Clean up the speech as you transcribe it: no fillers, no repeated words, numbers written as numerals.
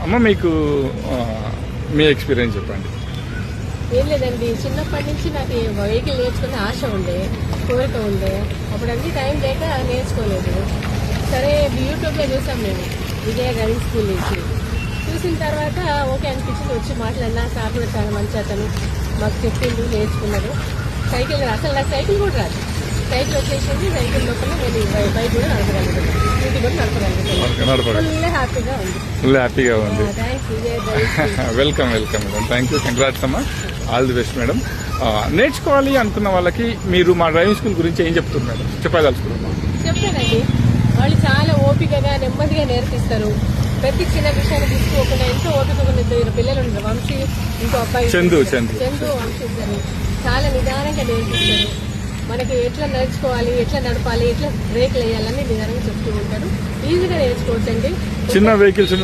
అమ్మ మీకు మీ ఎక్స్పీరియన్స్ చెప్పండి. ఏం లేదండి, చిన్నప్పటి నుంచి నాకు వెహికల్ నేర్చుకునే ఆశ ఉండే, కోరిక ఉండే. అప్పుడు అన్ని టైం లేక నేర్చుకోలేదు. సరే యూట్యూబ్లో చూసాం మేము విజయ డ్రైవింగ్ స్కూల్ నుంచి. చూసిన తర్వాత ఓకే అనిపించింది, వచ్చి మాట్లాడినా. సార్ కూడా చాలా మంచి అతను, మాకు చెప్పిండు, నేర్చుకున్నారు. సైకిల్ అసలు నాకు సైకిల్ కూడా రాదు. సైకిల్ వచ్చేసింది, సైకిల్ లోపల నేను బైక్ కూడా నడపగలుగుతాను, స్కూటీ కూడా నడపగలుగుతాను. ఫుల్ హ్యాపీగా ఉంది. Thanks Vijaya driving. Welcome madam, thank you, congrats అమ్మా, ఆల్ ది బెస్ట్ మేడం. నేర్చుకోవాలి అనుకున్న వాళ్ళకి మీరు మా డ్రైవింగ్ స్కూల్ గురించి ఏం చెప్తున్నారు మేడం, చెప్పదలుచుకున్నాం? చెప్తానండి, వాళ్ళు చాలా ఓపికగా నెమ్మదిగా నేర్పిస్తారు. ప్రతి చిన్న విషయాన్ని తీసుకోకుండా ఎంతో ఓపిక ఉన్న 2 పిల్లలు ఉన్నారు, వంశీ ఇంకో అబ్బాయి చందు వంశీ ఇద్దరు. చాలా నిదానంగా నేర్పిస్తారు. మనకి ఎట్లా నేర్చుకోవాలి, ఎట్లా నడపాలి, ఎట్లా బ్రేక్లు వేయాలని నిదానంగా చెప్తూ ఉంటారు. ఈజీగా నేర్చుకోవచ్చండి. చిన్న వెహికల్స్